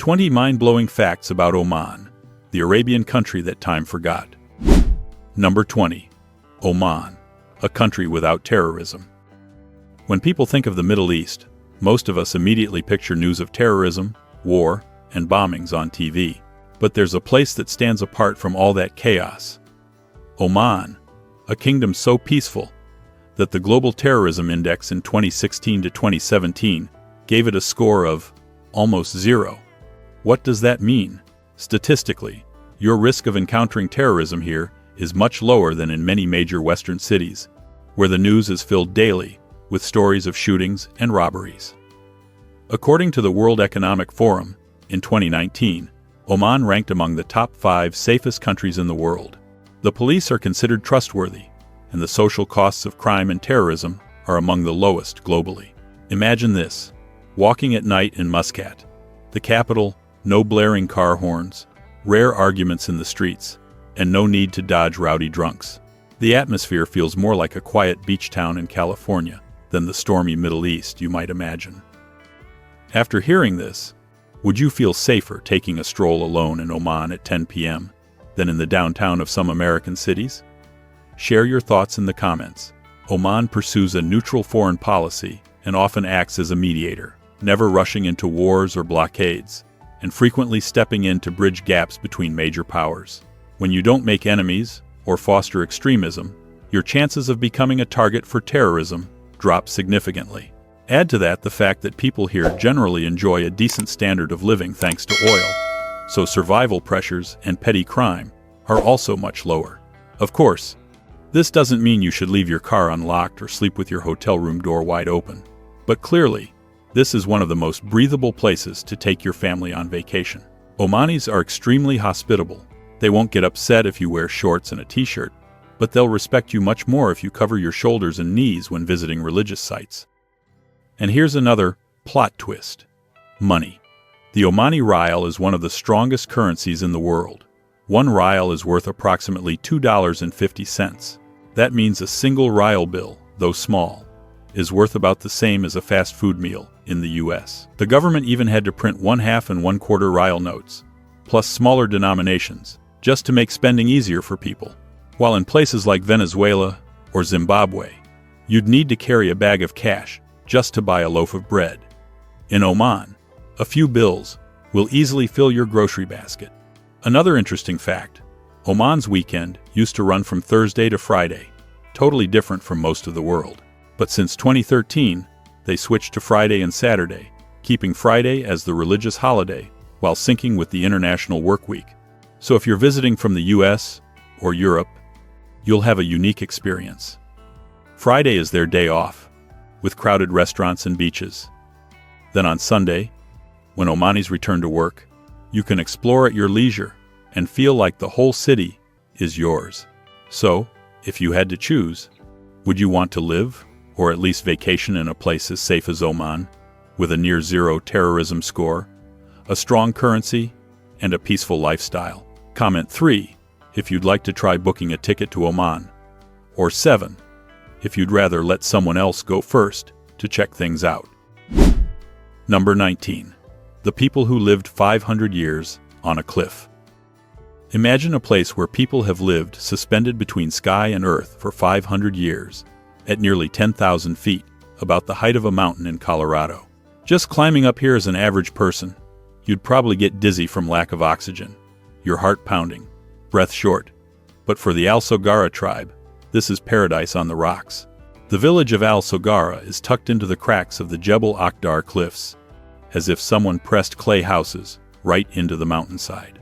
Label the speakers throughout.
Speaker 1: 20 mind-blowing facts about Oman, the Arabian country that time forgot. Number 20. Oman, a country without terrorism. When people think of the Middle East, most of us immediately picture news of terrorism, war, and bombings on TV. But there's a place that stands apart from all that chaos. Oman, a kingdom so peaceful that the Global Terrorism Index in 2016 to 2017 gave it a score of almost 0. What does that mean? Statistically, your risk of encountering terrorism here is much lower than in many major Western cities, where the news is filled daily with stories of shootings and robberies. According to the World Economic Forum, in 2019, Oman ranked among the top 5 safest countries in the world. The police are considered trustworthy, and the social costs of crime and terrorism are among the lowest globally. Imagine this: walking at night in Muscat, the capital, no blaring car horns, rare arguments in the streets, and no need to dodge rowdy drunks. The atmosphere feels more like a quiet beach town in California than the stormy Middle East you might imagine. After hearing this, would you feel safer taking a stroll alone in Oman at 10 p.m. than in the downtown of some American cities? Share your thoughts in the comments. Oman pursues a neutral foreign policy and often acts as a mediator, never rushing into wars or blockades, and frequently stepping in to bridge gaps between major powers. When you don't make enemies or foster extremism, your chances of becoming a target for terrorism drop significantly. Add to that the fact that people here generally enjoy a decent standard of living thanks to oil, so survival pressures and petty crime are also much lower. Of course, this doesn't mean you should leave your car unlocked or sleep with your hotel room door wide open, but clearly, this is one of the most breathable places to take your family on vacation. Omanis are extremely hospitable. They won't get upset if you wear shorts and a t-shirt, but they'll respect you much more if you cover your shoulders and knees when visiting religious sites. And here's another plot twist: money. The Omani rial is one of the strongest currencies in the world. One rial is worth approximately $2.50. That means a single rial bill, though small, is worth about the same as a fast food meal in the US. The government even had to print 1/2 and 1/4 rial notes, plus smaller denominations, just to make spending easier for people. While in places like Venezuela or Zimbabwe, you'd need to carry a bag of cash just to buy a loaf of bread. In Oman, a few bills will easily fill your grocery basket. Another interesting fact: Oman's weekend used to run from Thursday to Friday, totally different from most of the world. But since 2013, they switched to Friday and Saturday, keeping Friday as the religious holiday while syncing with the International Work Week. So if you're visiting from the US or Europe, you'll have a unique experience. Friday is their day off, with crowded restaurants and beaches. Then on Sunday, when Omanis return to work, you can explore at your leisure and feel like the whole city is yours. So, if you had to choose, would you want to live, or at least vacation, in a place as safe as Oman, with a near-zero terrorism score, a strong currency, and a peaceful lifestyle? Comment 3 if you'd like to try booking a ticket to Oman, or 7 if you'd rather let someone else go first to check things out. Number 19. The people who lived 500 years on a cliff. Imagine a place where people have lived suspended between sky and earth for 500 years, at nearly 10,000 feet, about the height of a mountain in Colorado. Just climbing up here as an average person, you'd probably get dizzy from lack of oxygen, your heart pounding, breath short. But for the Al Sogara tribe, this is paradise on the rocks. The village of Al Sogara is tucked into the cracks of the Jebel Akhdar cliffs, as if someone pressed clay houses right into the mountainside.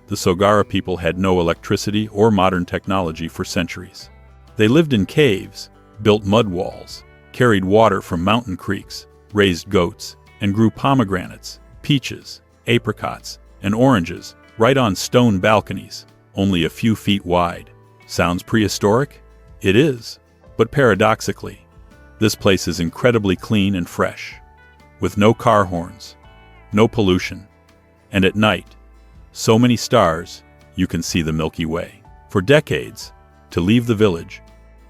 Speaker 1: The Sogara people had no electricity or modern technology for centuries. They lived in caves, built mud walls, carried water from mountain creeks, raised goats, and grew pomegranates, peaches, apricots, and oranges right on stone balconies, only a few feet wide. Sounds prehistoric? It is. But paradoxically, this place is incredibly clean and fresh, with no car horns, no pollution, and at night, so many stars you can see the Milky Way. For decades, to leave the village,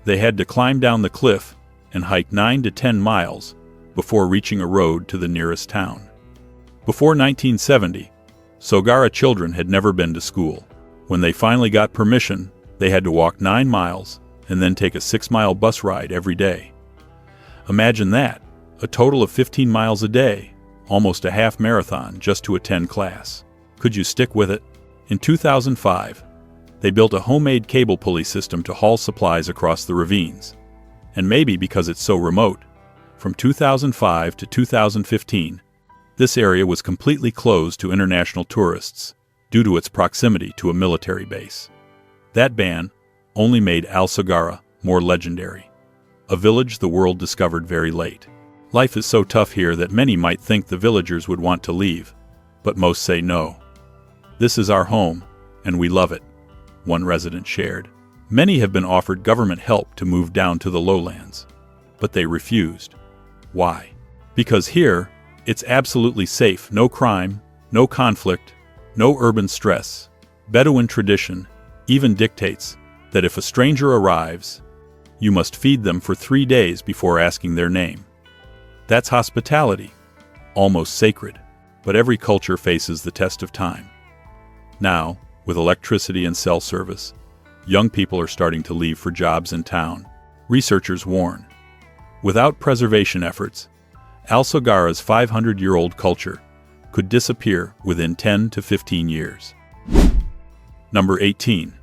Speaker 1: they had to climb down the cliff and hike 9 to 10 miles before reaching a road to the nearest town. Before 1970, Sogara children had never been to school. When they finally got permission, they had to walk 9 miles and then take a 6-mile bus ride every day. Imagine that, a total of 15 miles a day, almost a half marathon just to attend class. Could you stick with it? In 2005, they built a homemade cable pulley system to haul supplies across the ravines. And maybe because it's so remote, from 2005 to 2015, this area was completely closed to international tourists due to its proximity to a military base. That ban only made Al Sagara more legendary, a village the world discovered very late. Life is so tough here that many might think the villagers would want to leave, but most say no. This is our home, and we love it, one resident shared. Many have been offered government help to move down to the lowlands, but they refused. Why? Because here, it's absolutely safe, no crime, no conflict, no urban stress. Bedouin tradition even dictates that if a stranger arrives, you must feed them for 3 days before asking their name. That's hospitality, almost sacred, but every culture faces the test of time. Now, with electricity and cell service, young people are starting to leave for jobs in town. Researchers warn, without preservation efforts, Al Sagara's 500-year-old culture could disappear within 10 to 15 years. Number 18.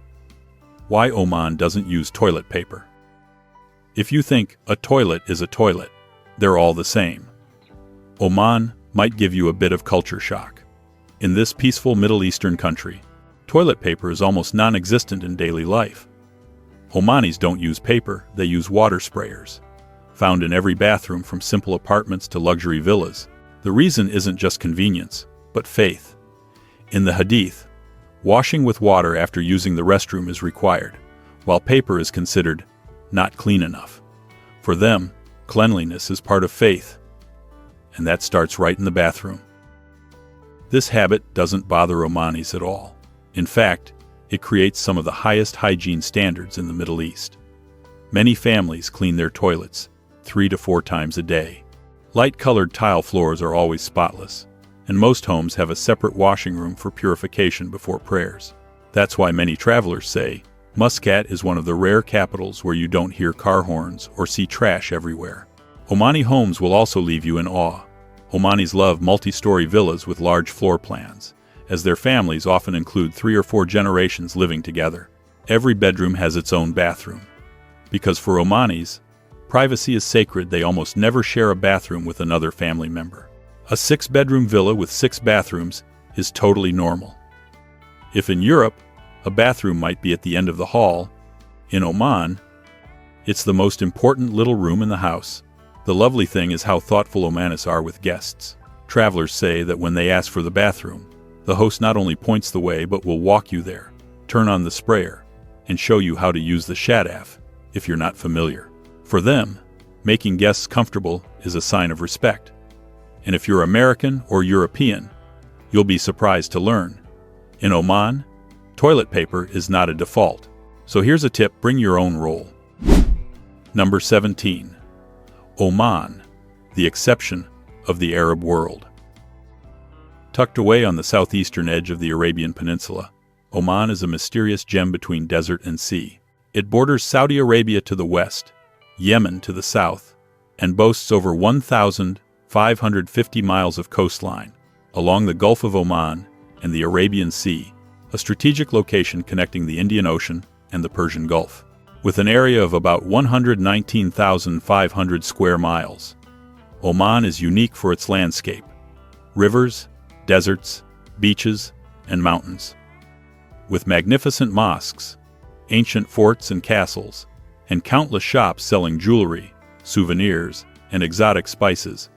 Speaker 1: Why Oman doesn't use toilet paper. If you think a toilet is a toilet, they're all the same. Oman might give you a bit of culture shock. In this peaceful Middle Eastern country, toilet paper is almost non-existent in daily life. Omanis don't use paper, they use water sprayers, found in every bathroom from simple apartments to luxury villas. The reason isn't just convenience, but faith. In the Hadith, washing with water after using the restroom is required, while paper is considered not clean enough. For them, cleanliness is part of faith, and that starts right in the bathroom. This habit doesn't bother Omanis at all. In fact, it creates some of the highest hygiene standards in the Middle East. Many families clean their toilets 3 to 4 times a day. Light-colored tile floors are always spotless, and most homes have a separate washing room for purification before prayers. That's why many travelers say Muscat is one of the rare capitals where you don't hear car horns or see trash everywhere. Omani homes will also leave you in awe. Omanis love multi-story villas with large floor plans, as their families often include 3 or 4 generations living together. Every bedroom has its own bathroom. Because for Omanis, privacy is sacred, they almost never share a bathroom with another family member. A 6-bedroom villa with 6 bathrooms is totally normal. If in Europe, a bathroom might be at the end of the hall, in Oman, it's the most important little room in the house. The lovely thing is how thoughtful Omanis are with guests. Travelers say that when they ask for the bathroom, the host not only points the way but will walk you there, turn on the sprayer, and show you how to use the shadaf if you're not familiar. For them, making guests comfortable is a sign of respect. And if you're American or European, you'll be surprised to learn. In Oman, toilet paper is not a default. So here's a tip, bring your own roll. Number 17. Oman, the exception of the Arab world. Tucked away on the southeastern edge of the Arabian Peninsula, Oman is a mysterious gem between desert and sea. It borders Saudi Arabia to the west, Yemen to the south, and boasts over 1,550 miles of coastline along the Gulf of Oman and the Arabian Sea, a strategic location connecting the Indian Ocean and the Persian Gulf. With an area of about 119,500 square miles, Oman is unique for its landscape: rivers, deserts, beaches, and mountains. With magnificent mosques, ancient forts and castles, and countless shops selling jewelry, souvenirs, and exotic spices,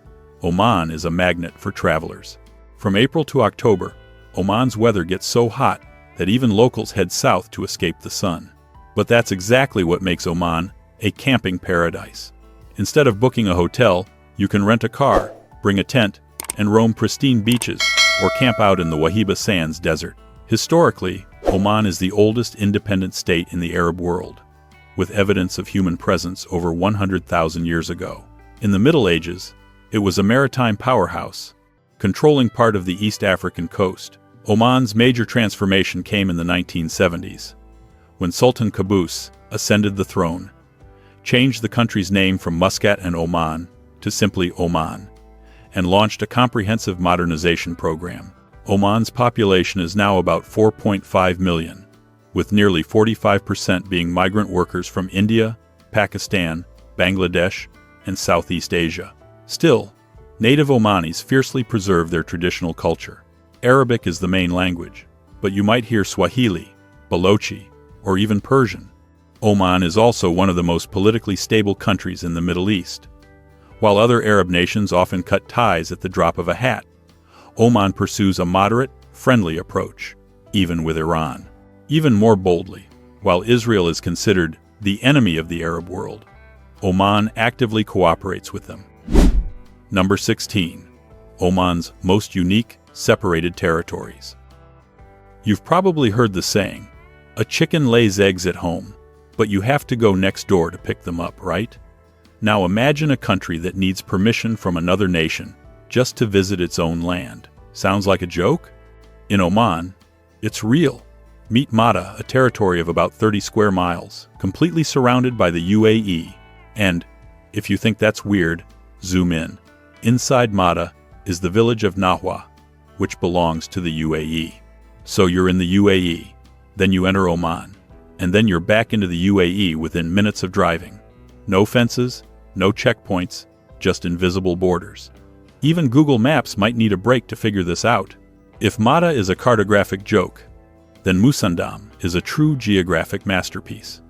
Speaker 1: Oman is a magnet for travelers. From April to October, Oman's weather gets so hot that even locals head south to escape the sun. But that's exactly what makes Oman a camping paradise. Instead of booking a hotel, you can rent a car, bring a tent, and roam pristine beaches or camp out in the Wahiba Sands desert. Historically, Oman is the oldest independent state in the Arab world, with evidence of human presence over 100,000 years ago. In the Middle Ages, it was a maritime powerhouse, controlling part of the East African coast. Oman's major transformation came in the 1970s, when Sultan Qaboos ascended the throne, changed the country's name from Muscat and Oman to simply Oman, and launched a comprehensive modernization program. Oman's population is now about 4.5 million, with nearly 45% being migrant workers from India, Pakistan, Bangladesh, and Southeast Asia. Still, native Omanis fiercely preserve their traditional culture. Arabic is the main language, but you might hear Swahili, Balochi, or even Persian. Oman is also one of the most politically stable countries in the Middle East. While other Arab nations often cut ties at the drop of a hat, Oman pursues a moderate, friendly approach, even with Iran. Even more boldly, while Israel is considered the enemy of the Arab world, Oman actively cooperates with them. Number 16. Oman's most unique, separated territories. You've probably heard the saying, "A chicken lays eggs at home, but you have to go next door to pick them up," right? Now imagine a country that needs permission from another nation just to visit its own land. Sounds like a joke? In Oman, it's real. Meet Mata, a territory of about 30 square miles, completely surrounded by the UAE. And, if you think that's weird, zoom in. Inside Mata is the village of Nahwa, which belongs to the UAE. So you're in the UAE, then you enter Oman, and then you're back into the UAE within minutes of driving. No fences, no checkpoints, just invisible borders. Even Google Maps might need a break to figure this out. If Mata is a cartographic joke, then Musandam is a true geographic masterpiece.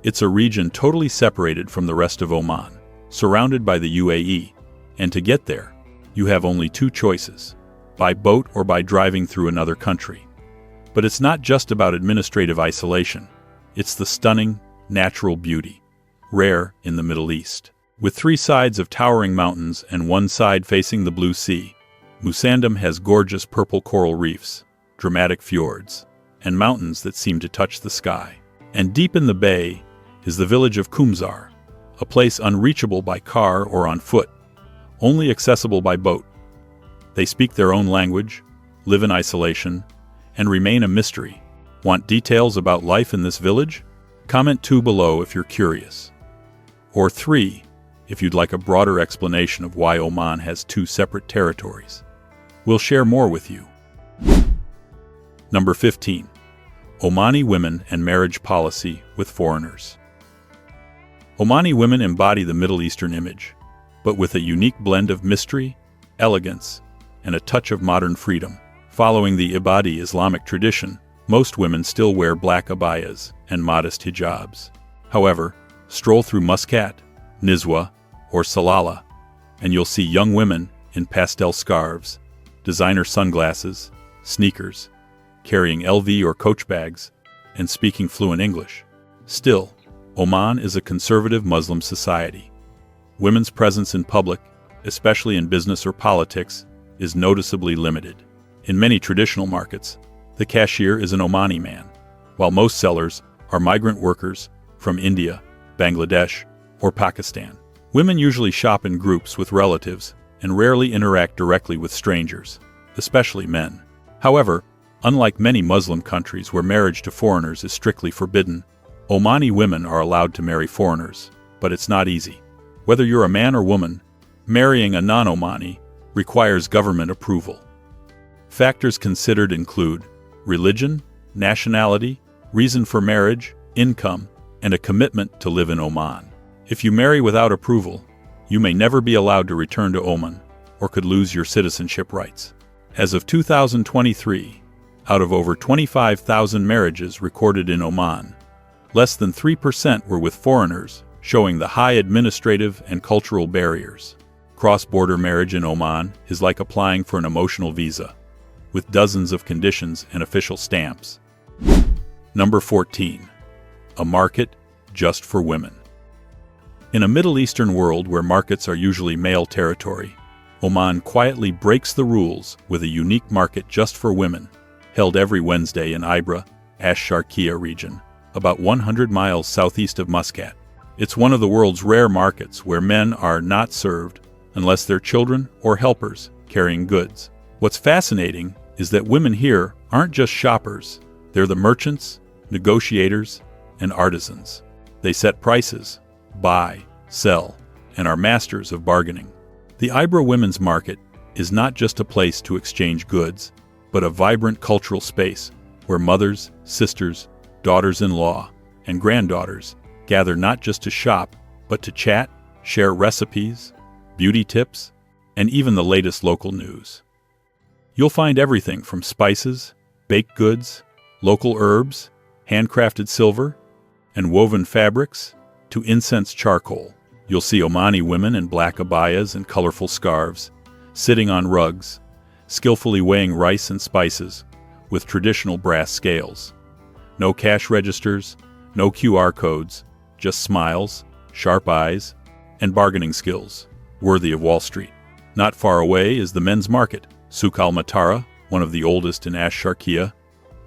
Speaker 1: It's a region totally separated from the rest of Oman, surrounded by the UAE, and to get there, you have only two choices, by boat or by driving through another country. But it's not just about administrative isolation, it's the stunning, natural beauty, rare in the Middle East. With three sides of towering mountains and one side facing the blue sea, Musandam has gorgeous purple coral reefs, dramatic fjords, and mountains that seem to touch the sky. And deep in the bay is the village of Kumzar, a place unreachable by car or on foot, only accessible by boat. They speak their own language, live in isolation, and remain a mystery. Want details about life in this village? Comment 2 below if you're curious. Or 3, if you'd like a broader explanation of why Oman has two separate territories. We'll share more with you. Number 15. Omani women and marriage policy with foreigners. Omani women embody the Middle Eastern image, but with a unique blend of mystery, elegance, and a touch of modern freedom. Following the Ibadi Islamic tradition, most women still wear black abayas and modest hijabs. However, stroll through Muscat, Nizwa, or Salalah, and you'll see young women in pastel scarves, designer sunglasses, sneakers, carrying LV or Coach bags, and speaking fluent English. Still, Oman is a conservative Muslim society. Women's presence in public, especially in business or politics, is noticeably limited. In many traditional markets, the cashier is an Omani man, while most sellers are migrant workers from India, Bangladesh, or Pakistan. Women usually shop in groups with relatives and rarely interact directly with strangers, especially men. However, unlike many Muslim countries where marriage to foreigners is strictly forbidden, Omani women are allowed to marry foreigners, but it's not easy. Whether you're a man or woman, marrying a non-Omani requires government approval. Factors considered include religion, nationality, reason for marriage, income, and a commitment to live in Oman. If you marry without approval, you may never be allowed to return to Oman or could lose your citizenship rights. As of 2023, out of over 25,000 marriages recorded in Oman, less than 3% were with foreigners, showing the high administrative and cultural barriers. Cross-border marriage in Oman is like applying for an emotional visa, with dozens of conditions and official stamps. Number 14. A market just for women. In a Middle Eastern world where markets are usually male territory, Oman quietly breaks the rules with a unique market just for women, held every Wednesday in Ibra, Ash-Sharqiya region, about 100 miles southeast of Muscat. It's one of the world's rare markets where men are not served unless they're children or helpers carrying goods. What's fascinating is that women here aren't just shoppers. They're the merchants, negotiators, and artisans. They set prices, buy, sell, and are masters of bargaining. The Ibra Women's Market is not just a place to exchange goods, but a vibrant cultural space where mothers, sisters, daughters-in-law, and granddaughters gather not just to shop, but to chat, share recipes, beauty tips, and even the latest local news. You'll find everything from spices, baked goods, local herbs, handcrafted silver, and woven fabrics, to incense charcoal. You'll see Omani women in black abayas and colorful scarves, sitting on rugs, skillfully weighing rice and spices with traditional brass scales. No cash registers, no QR codes, just smiles, sharp eyes, and bargaining skills, worthy of Wall Street. Not far away is the men's market, Souk al-Matara, one of the oldest in Ash-Sharqiya,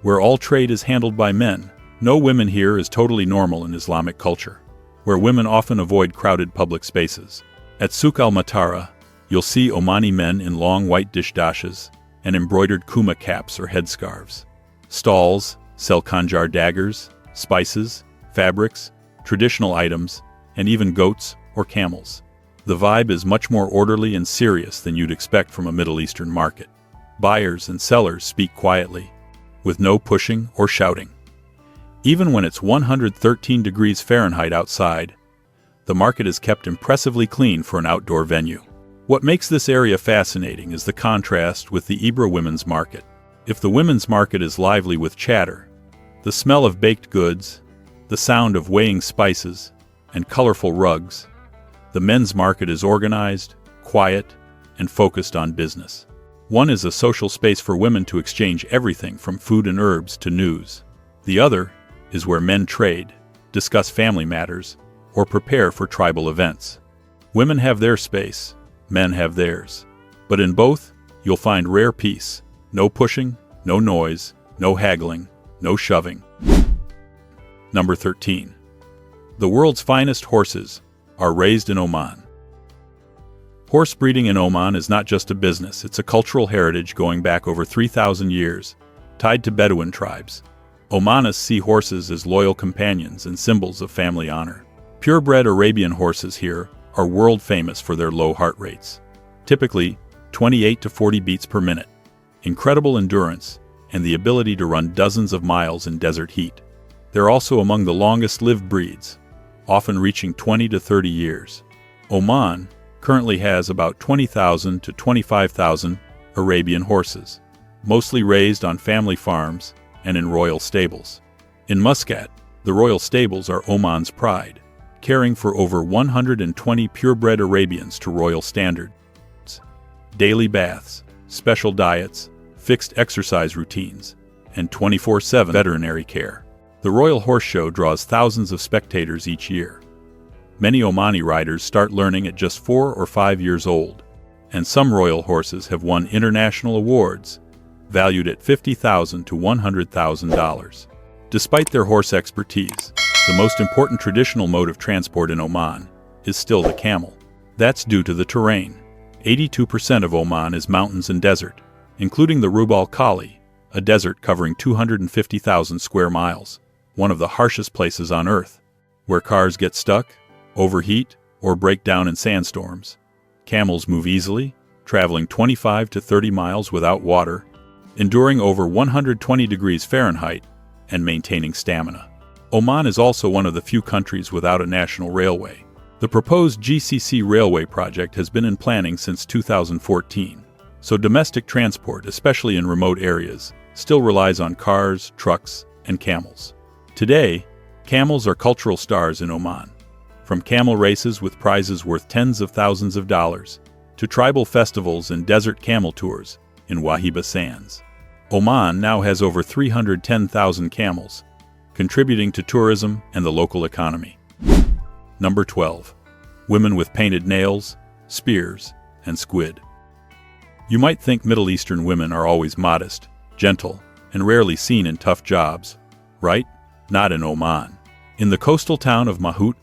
Speaker 1: where all trade is handled by men. No women here is totally normal in Islamic culture, where women often avoid crowded public spaces. At Souk al-Matara, you'll see Omani men in long white dishdashes and embroidered kuma caps or headscarves. Stalls sell khanjar daggers, spices, fabrics, traditional items, and even goats or camels. The vibe is much more orderly and serious than you'd expect from a Middle Eastern market. Buyers and sellers speak quietly, with no pushing or shouting. Even when it's 113 degrees Fahrenheit outside, the market is kept impressively clean for an outdoor venue. What makes this area fascinating is the contrast with the Ibra Women's Market. If the women's market is lively with chatter, the smell of baked goods, the sound of weighing spices, and colorful rugs, the men's market is organized, quiet, and focused on business. One is a social space for women to exchange everything from food and herbs to news. The other is where men trade, discuss family matters, or prepare for tribal events. Women have their space, men have theirs. But in both, you'll find rare peace. No pushing, no noise, no haggling, no shoving. Number 13. The world's finest horses are raised in Oman. Horse breeding in Oman is not just a business, it's a cultural heritage going back over 3,000 years, tied to Bedouin tribes. Omanis see horses as loyal companions and symbols of family honor. Purebred Arabian horses here are world famous for their low heart rates, typically 28 to 40 beats per minute, incredible endurance, and the ability to run dozens of miles in desert heat. They're also among the longest-lived breeds, often reaching 20 to 30 years. Oman currently has about 20,000 to 25,000 Arabian horses, mostly raised on family farms and in royal stables. In Muscat, the royal stables are Oman's pride, caring for over 120 purebred Arabians to royal standards. Daily baths, special diets, fixed exercise routines, and 24/7 veterinary care. The Royal Horse Show draws thousands of spectators each year. Many Omani riders start learning at just 4 or 5 years old, and some royal horses have won international awards, valued at $50,000 to $100,000. Despite their horse expertise, the most important traditional mode of transport in Oman is still the camel. That's due to the terrain. 82% of Oman is mountains and desert, including the Rub al-Khali, a desert covering 250,000 square miles, one of the harshest places on Earth, where cars get stuck, overheat, or break down in sandstorms. Camels move easily, traveling 25 to 30 miles without water, enduring over 120 degrees Fahrenheit, and maintaining stamina. Oman is also one of the few countries without a national railway. The proposed GCC railway project has been in planning since 2014, so domestic transport, especially in remote areas, still relies on cars, trucks, and camels. Today, camels are cultural stars in Oman. From camel races with prizes worth tens of thousands of dollars, to tribal festivals and desert camel tours in Wahiba Sands. Oman now has over 310,000 camels, contributing to tourism and the local economy. Number 12. Women with painted nails, spears, and squid. You might think Middle Eastern women are always modest, gentle, and rarely seen in tough jobs, right? Not in Oman. In the coastal town of Mahut,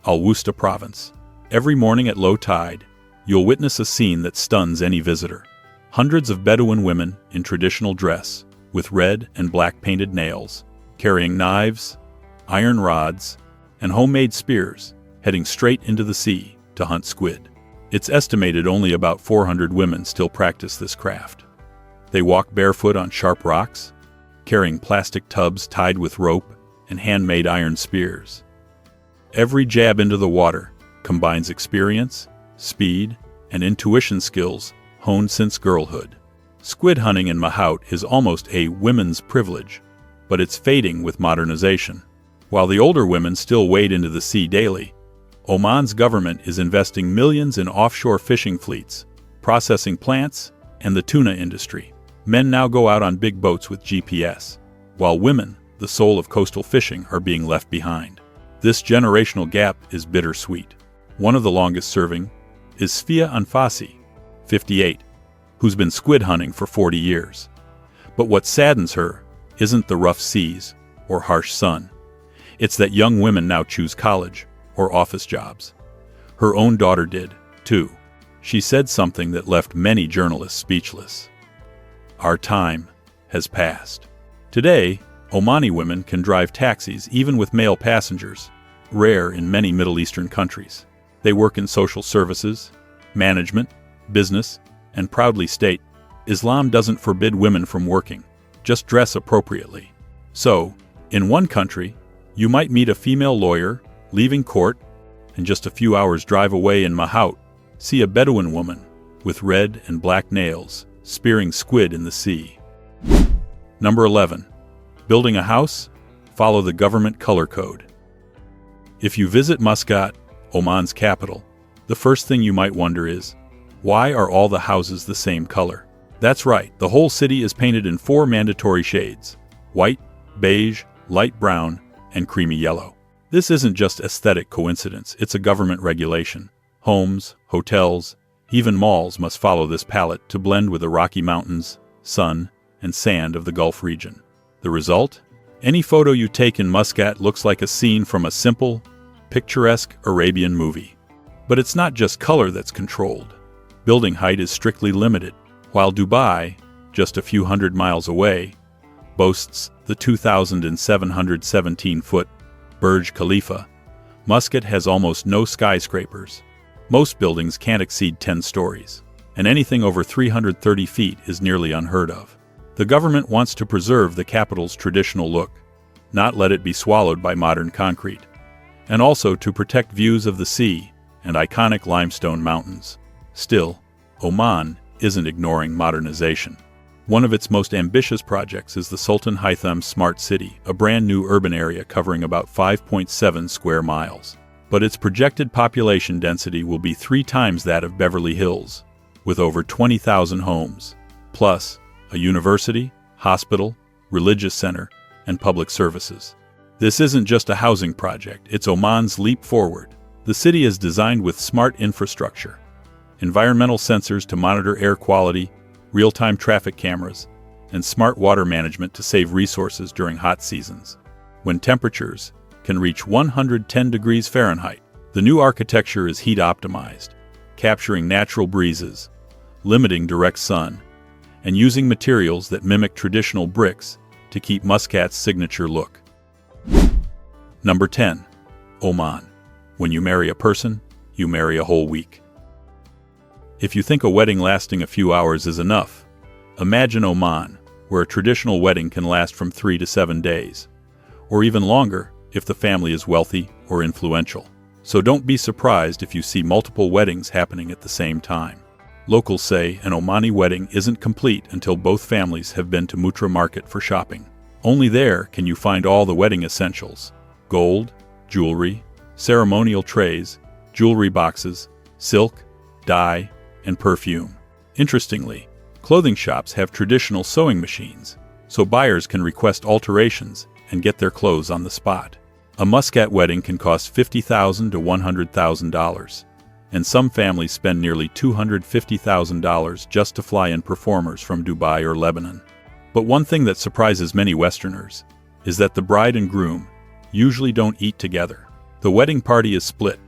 Speaker 1: Al Wusta province, every morning at low tide, you'll witness a scene that stuns any visitor. Hundreds of Bedouin women in traditional dress, with red and black painted nails, carrying knives, iron rods, and homemade spears, heading straight into the sea to hunt squid. It's estimated only about 400 women still practice this craft. They walk barefoot on sharp rocks, carrying plastic tubs tied with rope and handmade iron spears. Every jab into the water combines experience, speed, and intuition skills honed since girlhood. Squid hunting in Mahout is almost a women's privilege, but it's fading with modernization. While the older women still wade into the sea daily, Oman's government is investing millions in offshore fishing fleets, processing plants, and the tuna industry. Men now go out on big boats with GPS, while women, the soul of coastal fishing, are being left behind. This generational gap is bittersweet. One of the longest serving is Sfia Anfasi, 58, who's been squid hunting for 40 years. But what saddens her isn't the rough seas or harsh sun. It's that young women now choose college or office jobs. Her own daughter did, too. She said something that left many journalists speechless. Our time has passed. Today, Omani women can drive taxis even with male passengers, rare in many Middle Eastern countries. They work in social services, management, business, and proudly state, Islam doesn't forbid women from working, just dress appropriately. So, in one country, you might meet a female lawyer leaving court, and just a few hours drive away in Mahout, see a Bedouin woman with red and black nails spearing squid in the sea. Number 11. Building a house? Follow the government color code. If you visit Muscat, Oman's capital, the first thing you might wonder is, why are all the houses the same color? That's right, the whole city is painted in 4 mandatory shades: white, beige, light brown, and creamy yellow. This isn't just aesthetic coincidence, it's a government regulation. Homes, hotels, even malls must follow this palette to blend with the Rocky Mountains, sun, and sand of the Gulf region. The result? Any photo you take in Muscat looks like a scene from a simple, picturesque Arabian movie. But it's not just color that's controlled. Building height is strictly limited. While Dubai, just a few hundred miles away, boasts the 2,717-foot Burj Khalifa, Muscat has almost no skyscrapers. Most buildings can't exceed 10 stories, and anything over 330 feet is nearly unheard of. The government wants to preserve the capital's traditional look, not let it be swallowed by modern concrete, and also to protect views of the sea and iconic limestone mountains. Still, Oman isn't ignoring modernization. One of its most ambitious projects is the Sultan Haitham Smart City, a brand new urban area covering about 5.7 square miles. But its projected population density will be 3 times that of Beverly Hills, with over 20,000 homes, plus a university, hospital, religious center, and public services. This isn't just a housing project, it's Oman's leap forward. The city is designed with smart infrastructure, environmental sensors to monitor air quality, real-time traffic cameras, and smart water management to save resources during hot seasons. When temperatures can reach 110 degrees Fahrenheit, the new architecture is heat-optimized, capturing natural breezes, limiting direct sun, and using materials that mimic traditional bricks to keep Muscat's signature look. Number 10. Oman. When you marry a person, you marry a whole week. If you think a wedding lasting a few hours is enough, imagine Oman, where a traditional wedding can last from 3 to 7 days, or even longer if the family is wealthy or influential. So don't be surprised if you see multiple weddings happening at the same time. Locals say an Omani wedding isn't complete until both families have been to Mutra Market for shopping. Only there can you find all the wedding essentials: gold, jewelry, ceremonial trays, jewelry boxes, silk, dye, and perfume. Interestingly, clothing shops have traditional sewing machines, so buyers can request alterations and get their clothes on the spot. A Muscat wedding can cost $50,000 to $100,000, and some families spend nearly $250,000 just to fly in performers from Dubai or Lebanon. But one thing that surprises many Westerners is that the bride and groom usually don't eat together. The wedding party is split.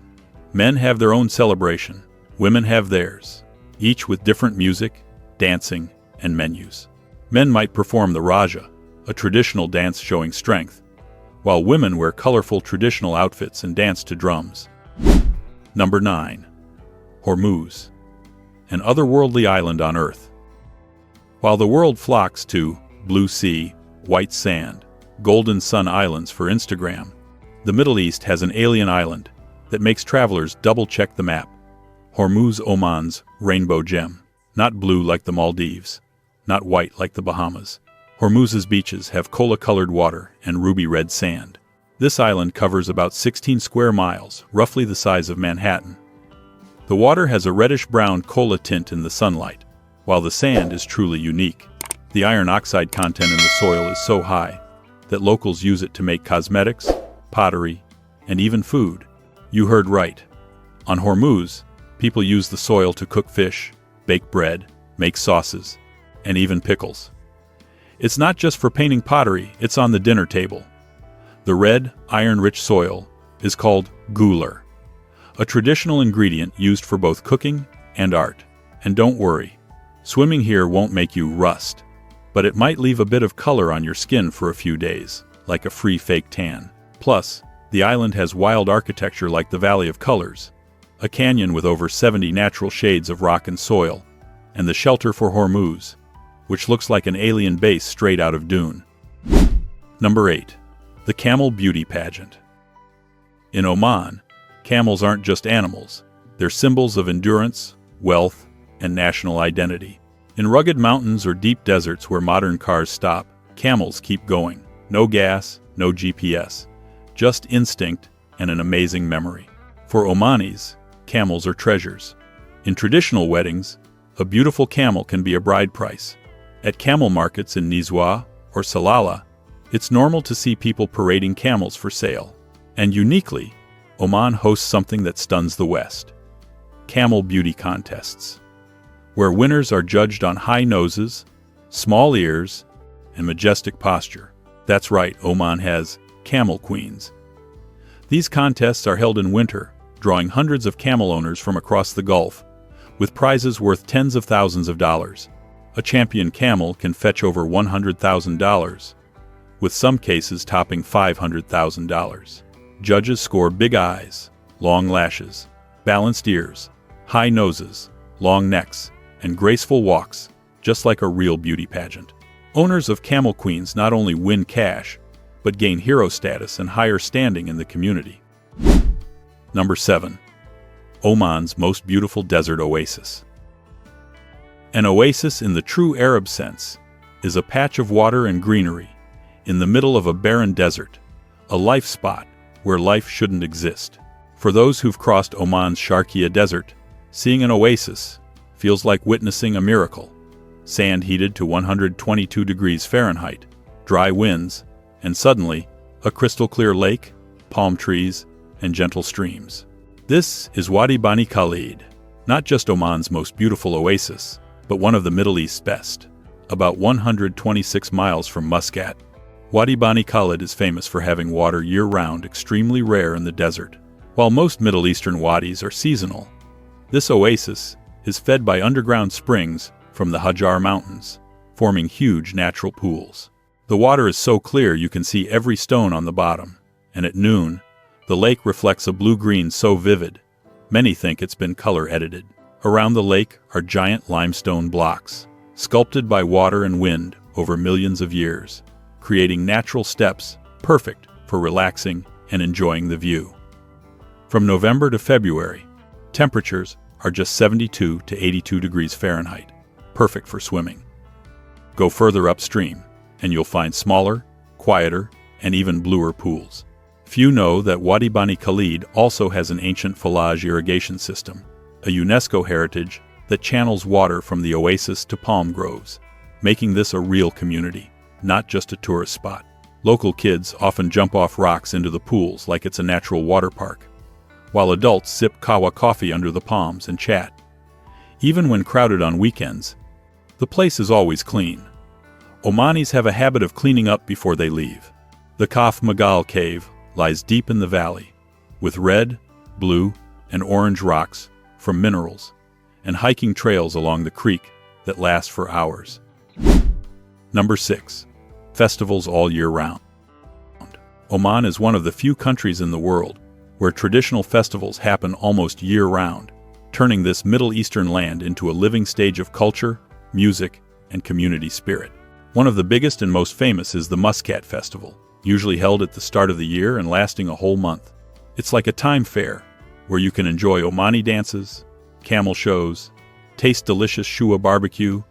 Speaker 1: Men have their own celebration, women have theirs, each with different music, dancing, and menus. Men might perform the Raja, a traditional dance showing strength, while women wear colorful traditional outfits and dance to drums. Number 9. Hormuz, an otherworldly island on Earth. While the world flocks to blue sea, white sand, golden sun islands for Instagram, the Middle East has an alien island that makes travelers double-check the map. Hormuz, Oman's rainbow gem. Not blue like the Maldives, not white like the Bahamas. Hormuz's beaches have cola-colored water and ruby-red sand. This island covers about 16 square miles, roughly the size of Manhattan. The water has a reddish-brown cola tint in the sunlight, while the sand is truly unique. The iron oxide content in the soil is so high that locals use it to make cosmetics, pottery, and even food. You heard right. On Hormuz, people use the soil to cook fish, bake bread, make sauces, and even pickles. It's not just for painting pottery, it's on the dinner table. The red, iron-rich soil is called gular, a traditional ingredient used for both cooking and art. And don't worry, swimming here won't make you rust, but it might leave a bit of color on your skin for a few days, like a free fake tan. Plus, the island has wild architecture like the Valley of Colors, a canyon with over 70 natural shades of rock and soil, and the shelter for Hormuz, which looks like an alien base straight out of Dune. Number 8. The Camel Beauty Pageant. In Oman, camels aren't just animals, they're symbols of endurance, wealth, and national identity. In rugged mountains or deep deserts where modern cars stop, camels keep going. No gas, no GPS, just instinct and an amazing memory. For Omanis, camels are treasures. In traditional weddings, a beautiful camel can be a bride price. At camel markets in Nizwa or Salalah, it's normal to see people parading camels for sale. And uniquely, Oman hosts something that stuns the West: camel beauty contests, where winners are judged on high noses, small ears, and majestic posture. That's right, Oman has camel queens. These contests are held in winter, drawing hundreds of camel owners from across the Gulf, with prizes worth tens of thousands of dollars. A champion camel can fetch over $100,000, with some cases topping $500,000. Judges score big eyes, long lashes, balanced ears, high noses, long necks, and graceful walks, just like a real beauty pageant. Owners of camel queens not only win cash, but gain hero status and higher standing in the community. Number 7. Oman's most beautiful desert oasis. An oasis in the true Arab sense is a patch of water and greenery in the middle of a barren desert, a life spot where life shouldn't exist. For those who've crossed Oman's Sharqiya Desert, seeing an oasis feels like witnessing a miracle. Sand heated to 122 degrees Fahrenheit, dry winds, and suddenly a crystal-clear lake, palm trees, and gentle streams. This is Wadi Bani Khalid, not just Oman's most beautiful oasis, but one of the Middle East's best. About 126 miles from Muscat, Wadi Bani Khalid is famous for having water year-round, extremely rare in the desert. While most Middle Eastern wadis are seasonal, this oasis is fed by underground springs from the Hajar Mountains, forming huge natural pools. The water is so clear you can see every stone on the bottom, and at noon, the lake reflects a blue-green so vivid, many think it's been color-edited. Around the lake are giant limestone blocks, sculpted by water and wind over millions of years, creating natural steps perfect for relaxing and enjoying the view. From November to February, temperatures are just 72 to 82 degrees Fahrenheit, perfect for swimming. Go further upstream, and you'll find smaller, quieter, and even bluer pools. Few know that Wadi Bani Khalid also has an ancient Falaj irrigation system, a UNESCO heritage that channels water from the oasis to palm groves, making this a real community, not just a tourist spot. Local kids often jump off rocks into the pools like it's a natural water park, while adults sip kawa coffee under the palms and chat. Even when crowded on weekends, the place is always clean. Omanis have a habit of cleaning up before they leave. The Kaf Magal cave lies deep in the valley, with red, blue, and orange rocks from minerals, and hiking trails along the creek that last for hours. Number 6. Festivals all year round. Oman is one of the few countries in the world where traditional festivals happen almost year-round, turning this Middle Eastern land into a living stage of culture, music, and community spirit. One of the biggest and most famous is the Muscat Festival, usually held at the start of the year and lasting a whole month. It's like a time fair, where you can enjoy Omani dances, camel shows, taste delicious shua barbecue,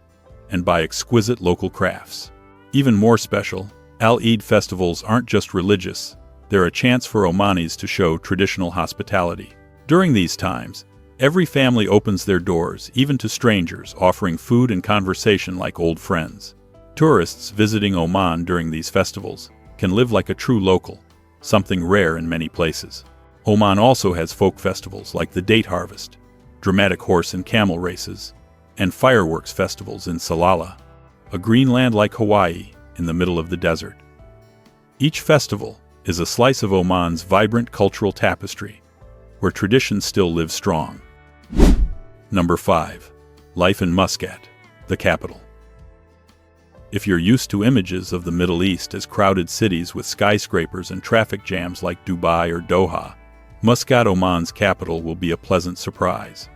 Speaker 1: and buy exquisite local crafts. Even more special, Al-Eid festivals aren't just religious, they're a chance for Omanis to show traditional hospitality. During these times, every family opens their doors, even to strangers, offering food and conversation like old friends. Tourists visiting Oman during these festivals can live like a true local, something rare in many places. Oman also has folk festivals like the date harvest, dramatic horse and camel races, and fireworks festivals in Salalah, a green land like Hawaii in the middle of the desert. Each festival is a slice of Oman's vibrant cultural tapestry, where traditions still live strong. Number 5. Life in Muscat, the capital. If you're used to images of the Middle East as crowded cities with skyscrapers and traffic jams like Dubai or Doha, Muscat, Oman's capital, will be a pleasant surprise.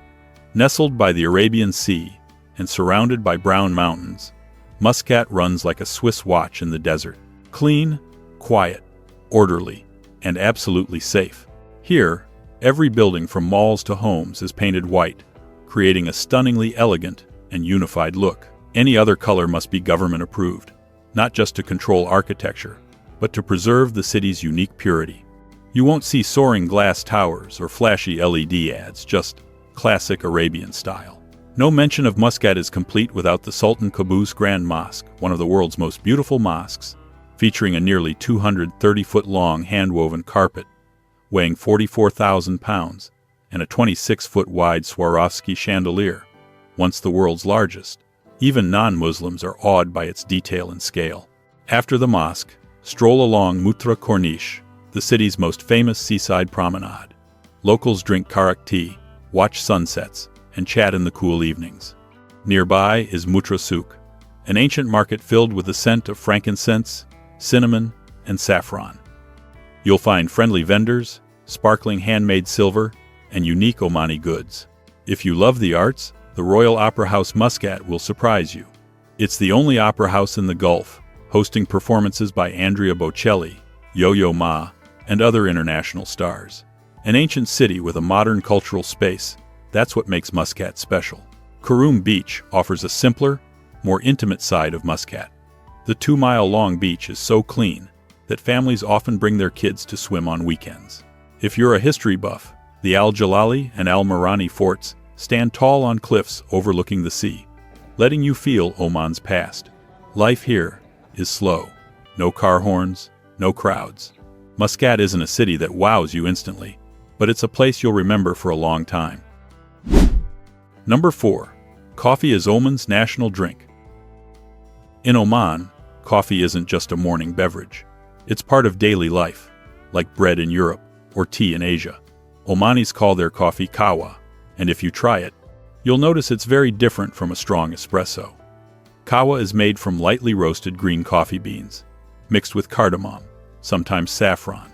Speaker 1: Nestled by the Arabian Sea and surrounded by brown mountains, Muscat runs like a Swiss watch in the desert. Clean, quiet, orderly, and absolutely safe. Here, every building from malls to homes is painted white, creating a stunningly elegant and unified look. Any other color must be government approved, not just to control architecture, but to preserve the city's unique purity. You won't see soaring glass towers or flashy LED ads, just classic Arabian style. No mention of Muscat is complete without the Sultan Qaboos Grand Mosque, one of the world's most beautiful mosques, featuring a nearly 230-foot-long hand-woven carpet, weighing 44,000 pounds, and a 26-foot-wide Swarovski chandelier, once the world's largest. Even non-Muslims are awed by its detail and scale. After the mosque, stroll along Mutra Corniche, the city's most famous seaside promenade. Locals drink karak tea, watch sunsets, and chat in the cool evenings. Nearby is Mutra Souk, an ancient market filled with the scent of frankincense, cinnamon, and saffron. You'll find friendly vendors, sparkling handmade silver, and unique Omani goods. If you love the arts, the Royal Opera House Muscat will surprise you. It's the only opera house in the Gulf, hosting performances by Andrea Bocelli, Yo-Yo Ma, and other international stars. An ancient city with a modern cultural space, that's what makes Muscat special. Kurum Beach offers a simpler, more intimate side of Muscat. The 2-mile-long beach is so clean that families often bring their kids to swim on weekends. If you're a history buff, the Al-Jalali and Al-Marani forts stand tall on cliffs overlooking the sea, letting you feel Oman's past. Life here is slow. No car horns, no crowds. Muscat isn't a city that wows you instantly, but it's a place you'll remember for a long time. Number 4. Coffee is Oman's national drink. In Oman, coffee isn't just a morning beverage. It's part of daily life, like bread in Europe or tea in Asia. Omanis call their coffee kahwa, and if you try it, you'll notice it's very different from a strong espresso. Kahwa is made from lightly roasted green coffee beans, mixed with cardamom, sometimes saffron.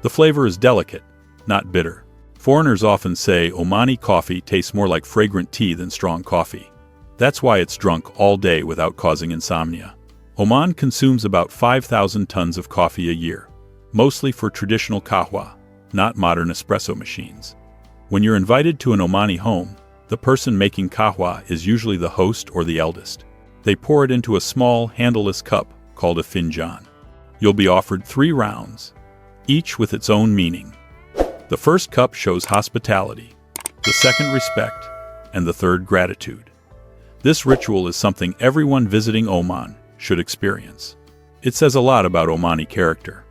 Speaker 1: The flavor is delicate, not bitter. Foreigners often say Omani coffee tastes more like fragrant tea than strong coffee. That's why it's drunk all day without causing insomnia. Oman consumes about 5,000 tons of coffee a year, mostly for traditional kahwa, not modern espresso machines. When you're invited to an Omani home, the person making kahwa is usually the host or the eldest. They pour it into a small, handleless cup called a finjan. You'll be offered 3 rounds, each with its own meaning. The first cup shows hospitality, the second respect, and the third gratitude. This ritual is something everyone visiting Oman should experience. It says a lot about Omani character.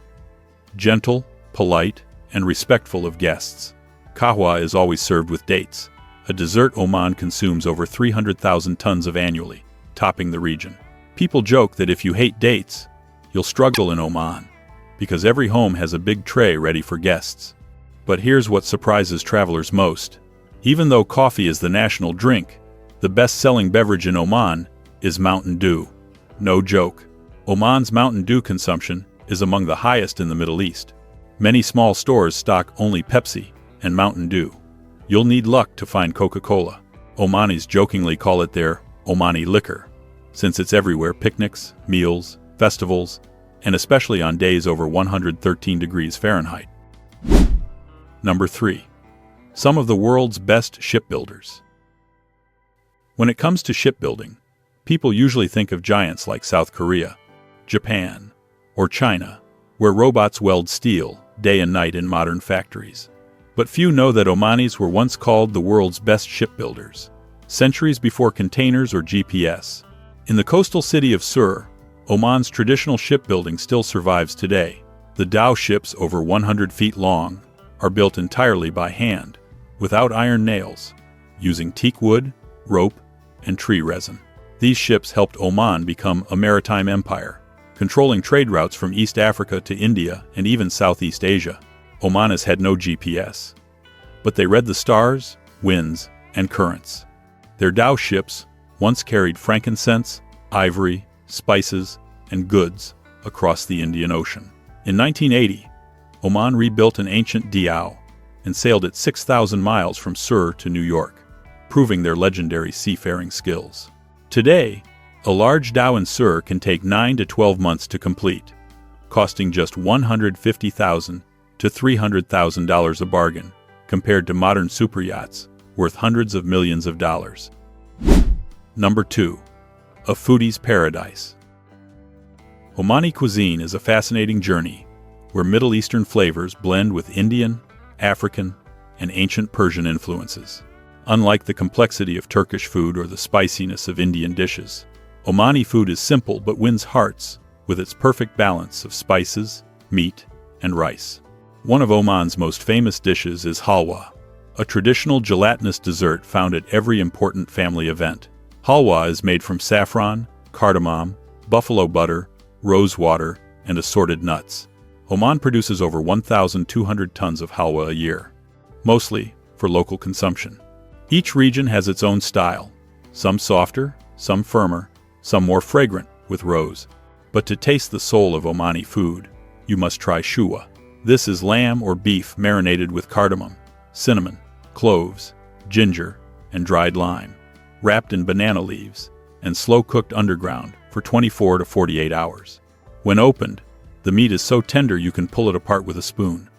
Speaker 1: Gentle, polite, and respectful of guests. Kahwa is always served with dates, a dessert Oman consumes over 300,000 tons of annually, topping the region. People joke that if you hate dates, you'll struggle in Oman, because every home has a big tray ready for guests. But here's what surprises travelers most. Even though coffee is the national drink, The best-selling beverage in Oman is Mountain Dew. No joke. Oman's Mountain Dew consumption is among the highest in the Middle East. Many small stores stock only Pepsi and Mountain Dew. You'll need luck to find Coca-Cola. Omanis jokingly call it their Omani liquor, since it's everywhere: picnics, meals, festivals, and especially on days over 113 degrees Fahrenheit. Number 3. Some of the world's best shipbuilders. When it comes to shipbuilding, people usually think of giants like South Korea, Japan, or China, where robots weld steel day and night in modern factories. But few know that Omanis were once called the world's best shipbuilders, centuries before containers or GPS. In the coastal city of Sur, Oman's traditional shipbuilding still survives today. The dhow ships, over 100 feet long, are built entirely by hand, without iron nails, using teak wood, rope, and tree resin. These ships helped Oman become a maritime empire, controlling trade routes from East Africa to India and even Southeast Asia. Omanis had no GPS, but they read the stars, winds, and currents. Their dhow ships once carried frankincense, ivory, spices, and goods across the Indian Ocean. In 1980, Oman rebuilt an ancient dhow and sailed it 6,000 miles from Sur to New York, proving their legendary seafaring skills. Today, a large dhow in Sur can take 9 to 12 months to complete, costing just $150,000 to $300,000 a bargain, compared to modern superyachts worth hundreds of millions of dollars. Number 2. A foodie's paradise. Omani cuisine is a fascinating journey where Middle Eastern flavors blend with Indian, African, and ancient Persian influences. Unlike the complexity of Turkish food or the spiciness of Indian dishes, Omani food is simple but wins hearts with its perfect balance of spices, meat, and rice. One of Oman's most famous dishes is halwa, a traditional gelatinous dessert found at every important family event. Halwa is made from saffron, cardamom, buffalo butter, rose water, and assorted nuts. Oman produces over 1,200 tons of halwa a year, mostly for local consumption. Each region has its own style, some softer, some firmer, some more fragrant with rose. But to taste the soul of Omani food, you must try shuwa. This is lamb or beef marinated with cardamom, cinnamon, cloves, ginger, and dried lime, wrapped in banana leaves, and slow-cooked underground for 24 to 48 hours. When opened, the meat is so tender you can pull it apart with a spoon.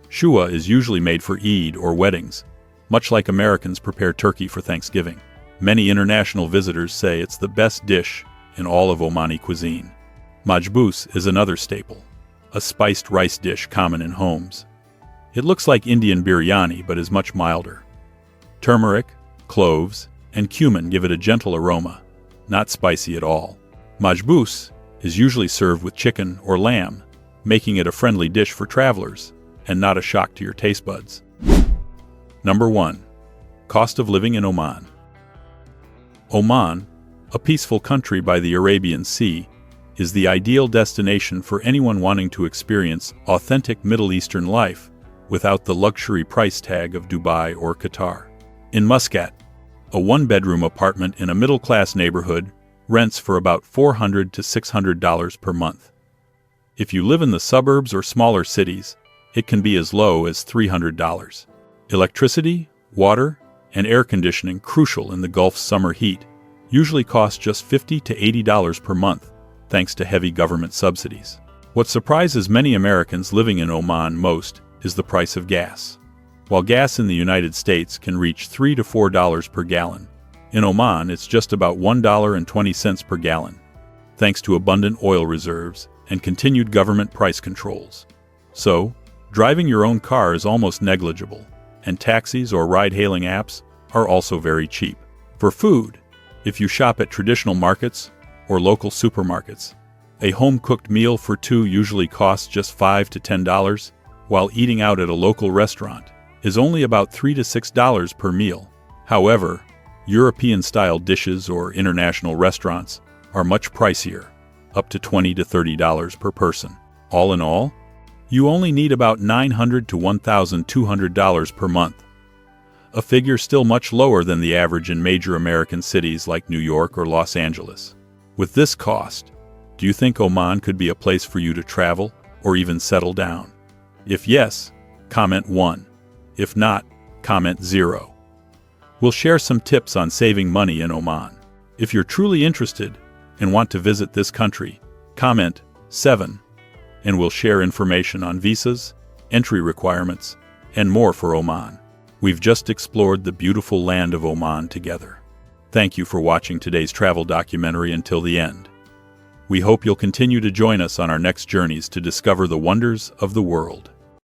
Speaker 1: Shuwa is usually made for Eid or weddings, much like Americans prepare turkey for Thanksgiving. Many international visitors say it's the best dish in all of Omani cuisine. Majboos is another staple, a spiced rice dish common in homes. It looks like Indian biryani but is much milder. Turmeric, cloves, and cumin give it a gentle aroma, not spicy at all. Majboos is usually served with chicken or lamb, making it a friendly dish for travelers and not a shock to your taste buds. Number 1. Cost of living in Oman. Oman, a peaceful country by the Arabian Sea, is the ideal destination for anyone wanting to experience authentic Middle Eastern life without the luxury price tag of Dubai or Qatar. In Muscat, a one-bedroom apartment in a middle-class neighborhood rents for about $400 to $600 per month. If you live in the suburbs or smaller cities, it can be as low as $300. Electricity, water, and air conditioning, crucial in the Gulf's summer heat, usually cost just $50 to $80 per month, thanks to heavy government subsidies. What surprises many Americans living in Oman most is the price of gas. While gas in the United States can reach $3 to $4 per gallon, in Oman it's just about $1.20 per gallon, thanks to abundant oil reserves and continued government price controls. So, driving your own car is almost negligible, and taxis or ride-hailing apps are also very cheap. For food, if you shop at traditional markets or local supermarkets, a home-cooked meal for two usually costs just $5 to $10, while eating out at a local restaurant is only about $3 to $6 per meal. However, European-style dishes or international restaurants are much pricier, up to $20 to $30 per person. All in all, you only need about $900 to $1,200 per month. a figure still much lower than the average in major American cities like New York or Los Angeles. With this cost, do you think Oman could be a place for you to travel or even settle down? If yes, comment 1. If not, comment 0. We'll share some tips on saving money in Oman. If you're truly interested and want to visit this country, comment 7, and we'll share information on visas, entry requirements, and more for Oman. We've just explored the beautiful land of Oman together. Thank you for watching today's travel documentary until the end. We hope you'll continue to join us on our next journeys to discover the wonders of the world.